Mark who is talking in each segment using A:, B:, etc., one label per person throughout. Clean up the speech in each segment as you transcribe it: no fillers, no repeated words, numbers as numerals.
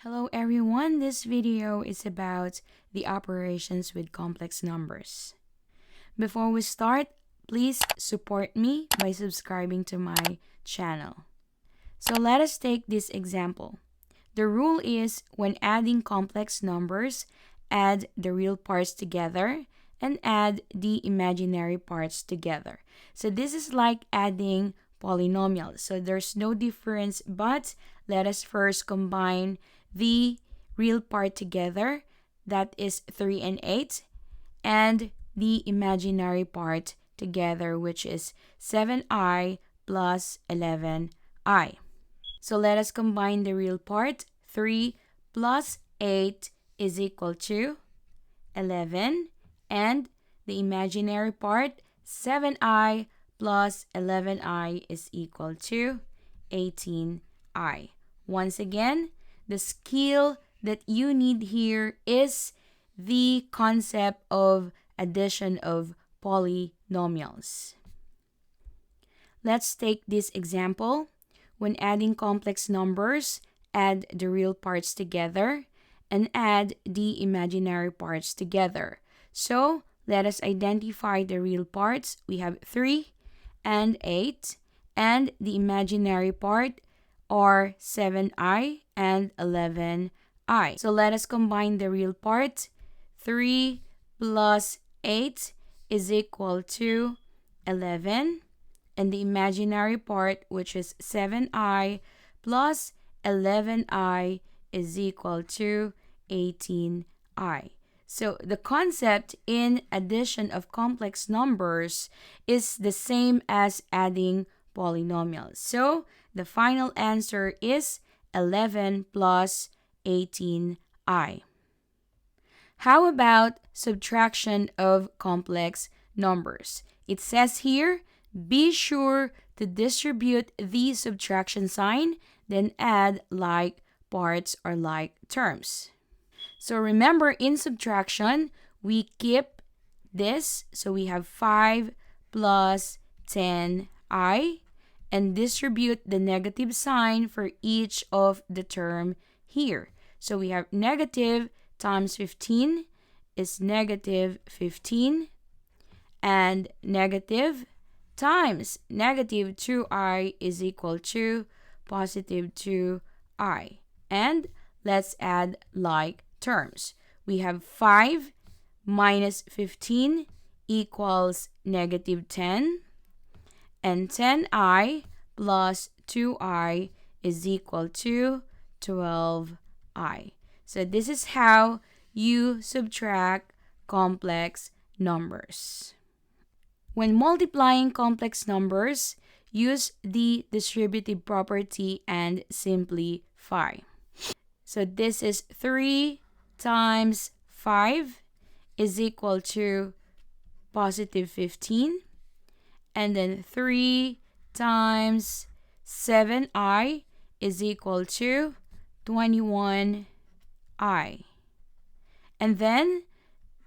A: Hello everyone, this video is about the operations with complex numbers. Before we start, please support me by subscribing to my channel. So let us take this example. The rule is when adding complex numbers, add the real parts together and add the imaginary parts together. So this is like adding polynomials. So there's no difference, but let us first combine the real part together, that is 3 and 8, and the imaginary part together, which is 7i plus 11i. So let us combine the real part. 3 plus 8 is equal to 11, and the imaginary part, 7i plus 11i is equal to 18i. Once again, the skill that you need here is the concept of addition of polynomials. Let's take this example. When adding complex numbers, add the real parts together and add the imaginary parts together. So let us identify the real parts. We have 3 and 8, and the imaginary part are 7i and 11i. So let us combine the real part. 3 plus 8 is equal to 11, and the imaginary part, which is 7i plus 11i, is equal to 18i. So the concept in addition of complex numbers is the same as adding polynomials. So the final answer is 11 plus 18i. How about subtraction of complex numbers? It says here, be sure to distribute the subtraction sign, then add like parts or like terms. So remember, in subtraction, we keep this. So we have 5 plus 10i, and distribute the negative sign for each of the term here. So we have negative times 15 is negative 15, and negative times negative 2i is equal to positive 2i. And let's add like terms. We have 5 minus 15 equals negative 10, and 10i plus 2i is equal to 12i. So this is how you subtract complex numbers. When multiplying complex numbers, use the distributive property and simplify. So this is 3 times 5 is equal to positive 15. And then 3 times 7i is equal to 21i. And then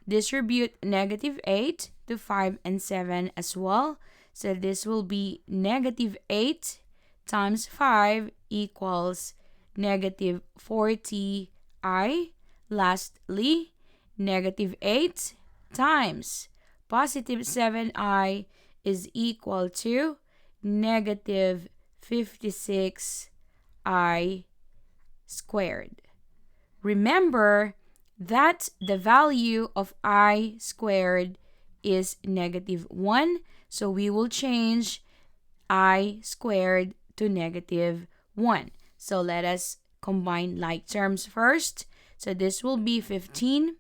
A: distribute negative 8 to 5 and 7 as well. So this will be negative 8 times 5 equals negative 40i. Lastly, negative 8 times positive 7i is equal to negative 56i squared. Remember that the value of I squared is negative 1, so we will change I squared to negative 1. So let us combine like terms first. So this will be 15,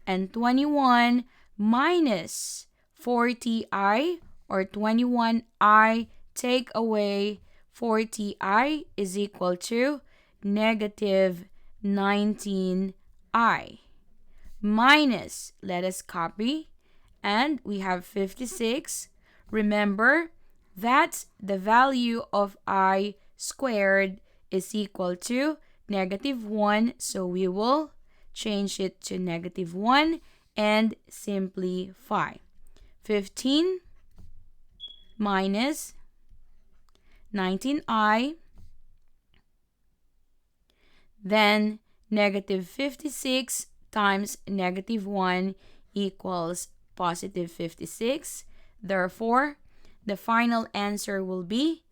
A: and 21 minus 40i, or 21i take away 40i, is equal to negative 19i. Minus, let us copy, and we have 56. Remember that the value of I squared is equal to negative 1, so we will change it to negative 1 and simplify. 15 minus 19i, then negative 56 times negative 1 equals positive 56. Therefore, the final answer will be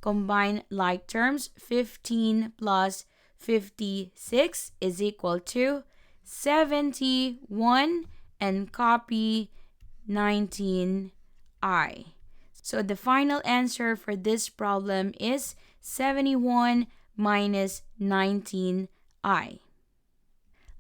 A: combine like terms. 15 plus 56 is equal to 71 and copy 19i. So the final answer for this problem is 71 minus 19i.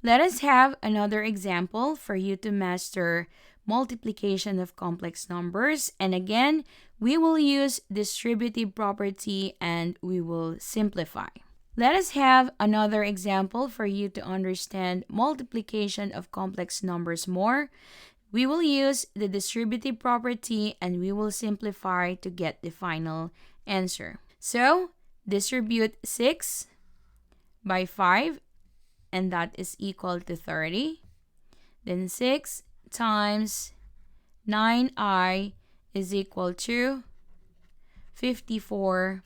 A: Let us have another example for you to master multiplication of complex numbers. And again, we will use distributive property and we will simplify. Let us have another example for you to understand multiplication of complex numbers more. We will use the distributive property and we will simplify to get the final answer. So, distribute 6 by 5 and that is equal to 30. Then 6 times 9i is equal to 54i.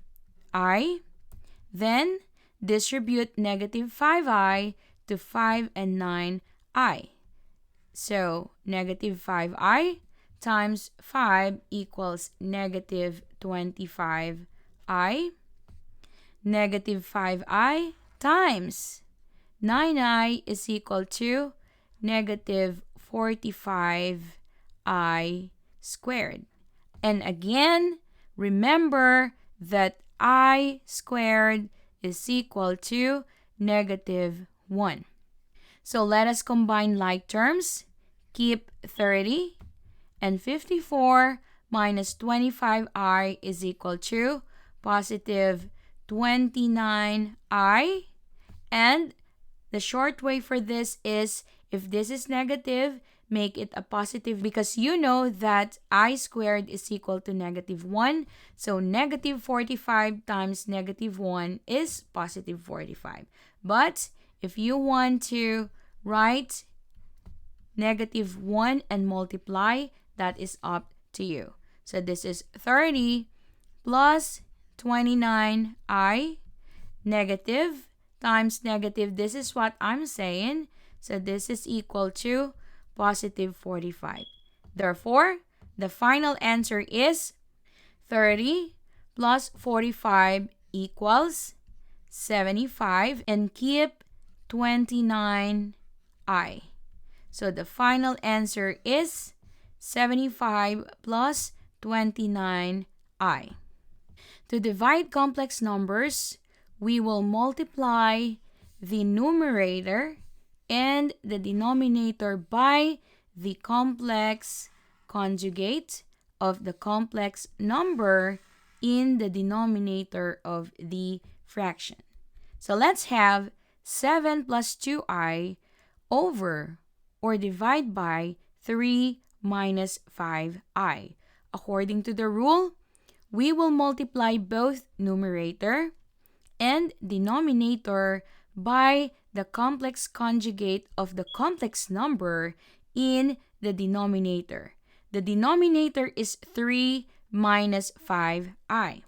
A: Then distribute negative 5i to 5 and 9i. So negative 5i times 5 equals negative 25i. Negative 5i times 9i is equal to negative 45i squared. And again, remember that I squared is equal to negative 1. So let us combine like terms. Keep 30 and 54 minus 25i is equal to positive 29i. And the short way for this is if this is negative, make it a positive because you know that I squared is equal to negative 1. So negative 45 times negative 1 is positive 45. But if you want to write negative 1 and multiply, that is up to you. So this is 30 plus 29i negative times negative. This is what I'm saying. So this is equal to positive 45. Therefore, the final answer is 30 plus 45 equals 75 and keep 29i. So the final answer is 75 plus 29i. To divide complex numbers, we will multiply the numerator and the denominator by the complex conjugate of the complex number in the denominator of the fraction. So let's have 7 plus 2i over or divide by 3 minus 5i. According to the rule, we will multiply both numerator and denominator by the complex conjugate of the complex number in the denominator. The denominator is 3 minus 5i.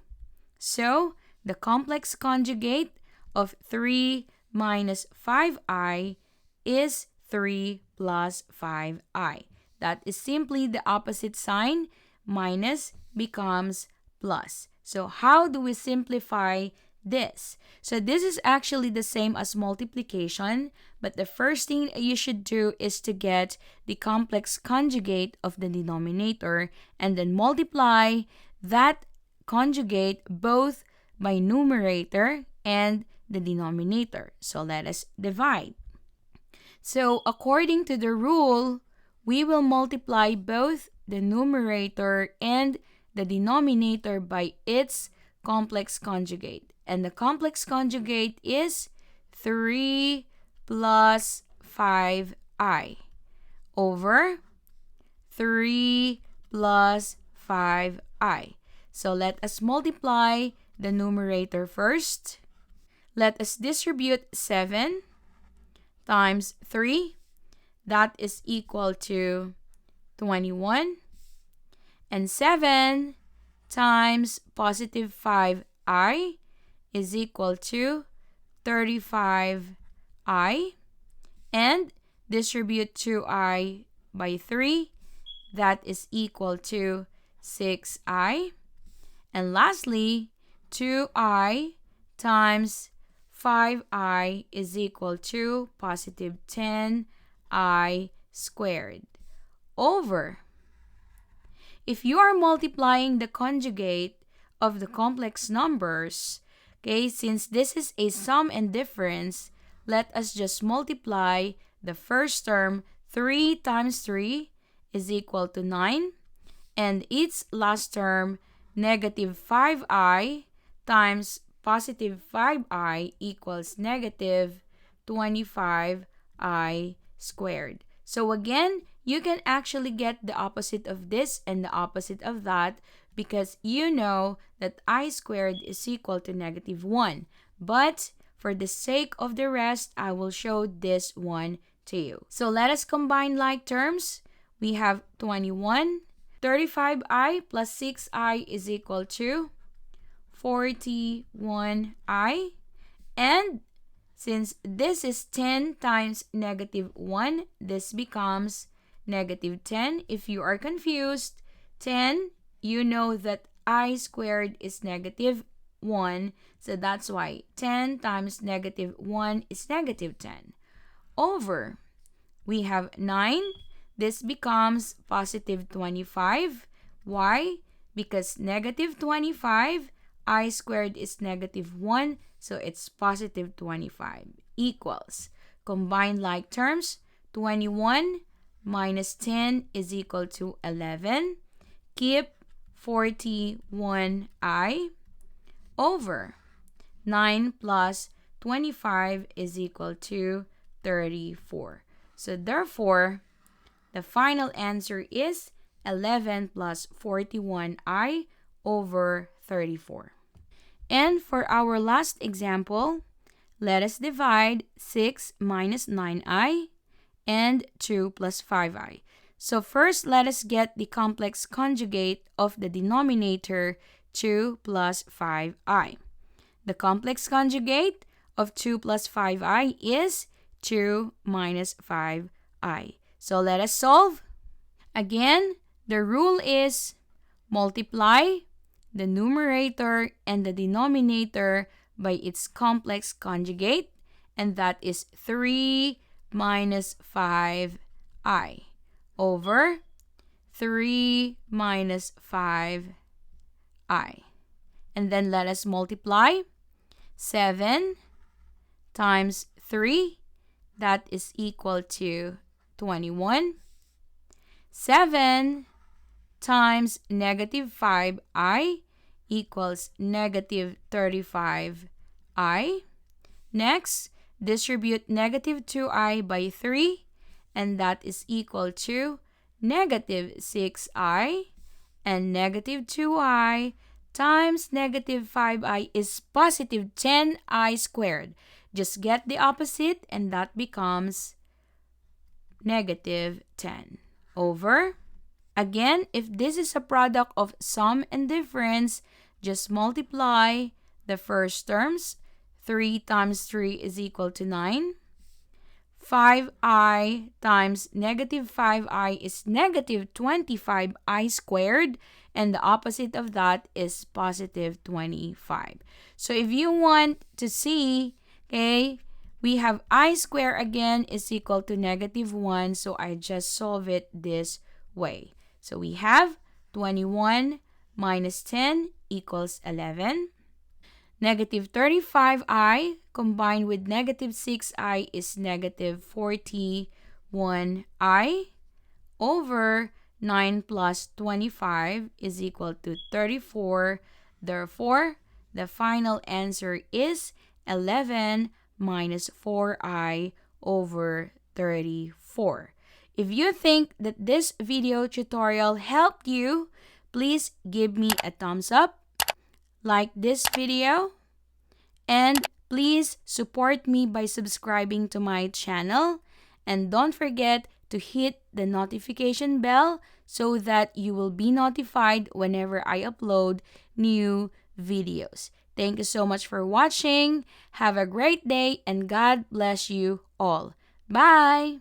A: So, the complex conjugate of 3 minus 5i is 3 plus 5i. That is simply the opposite sign. Minus becomes plus. So, how do we simplify this? So this is actually the same as multiplication, but the first thing you should do is to get the complex conjugate of the denominator and then multiply that conjugate both by numerator and the denominator. So let us divide. So according to the rule, we will multiply both the numerator and the denominator by its complex conjugate. And the complex conjugate is 3 plus 5i over 3 plus 5i. So let us multiply the numerator first. Let us distribute 7 times 3. That is equal to 21. And 7 times positive 5i is equal to 35i 6i, and distribute 2i by 3. That is equal to 6i. And lastly, 2i times 5i is equal to positive 10i squared over. If you are multiplying the conjugate of the complex numbers, okay, since this is a sum and difference, let us just multiply the first term. 3 times 3 is equal to 9. And its last term, negative 5i times positive 5i equals negative 25i squared. So again, you can actually get the opposite of this and the opposite of that because you know that I squared is equal to negative 1. But for the sake of the rest, I will show this one to you. So let us combine like terms. We have 21. 35i plus 6i is equal to 41i. And since this is 10 times negative 1, this becomes negative 10. If you are confused, 10, you know that I squared is negative 1. So that's why 10 times negative 1 is negative 10. Over, we have 9. This becomes positive 25. Why? Because negative 25, I squared is negative 1, so it's positive 25 equals. Combine like terms, 21 minus 10 is equal to 11. Keep 41i over 9 plus 25 is equal to 34. So therefore, the final answer is 11 plus 41i over 34. And for our last example, let us divide 6 minus 9i and 2 plus 5i. So first, let us get the complex conjugate of the denominator 2 plus 5i. The complex conjugate of 2 plus 5i is 2 minus 5i. So let us solve. Again, the rule is multiply the numerator and the denominator by its complex conjugate, and that is 3 minus 5i over 3 minus 5i. And then let us multiply 7 times 3, that is equal to 21. 7 times negative 5i equals negative 35i. Next, distribute negative 2i by 3, and that is equal to negative 6i. And negative 2i times negative 5i is positive 10i squared. Just get the opposite, and that becomes negative 10 over. Again, if this is a product of sum and difference, just multiply the first terms. 3 times 3 is equal to 9. 5i times negative 5i is negative 25i squared, and the opposite of that is positive 25. So if you want to see, okay, we have I square again is equal to negative 1, so I just solve it this way. So we have 21 minus 10 equals 11. Negative 35i combined with negative 6i is negative 41i over 9 plus 25 is equal to 34. Therefore, the final answer is 11 minus 4i over 34. If you think that this video tutorial helped you, please give me a thumbs up, like this video, and please support me by subscribing to my channel. And don't forget to hit the notification bell so that you will be notified whenever I upload new videos. Thank you so much for watching. Have a great day and God bless you all. Bye!